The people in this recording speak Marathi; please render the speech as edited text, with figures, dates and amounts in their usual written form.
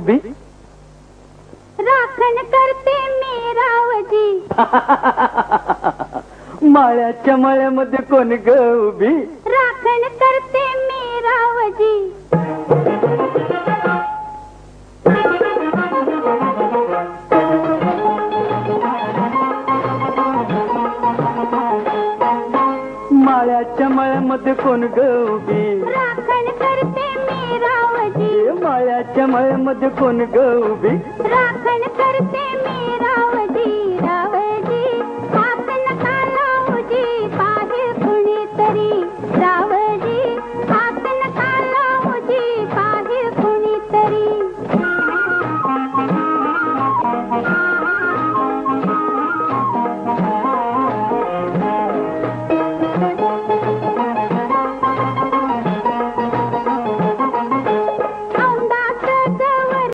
उभी राखण करते मी रावजी. माळ्याच्या मळ्यामध्ये कोण ग उभी? राखण करते मी रावजी. माळ्याच्या मळ्यामध्ये कोण ग उभी? राखण करते मी रावजी. माळ्याच्या मळ्यामध्ये कोण ग उभी? राखण करते मी रावजी.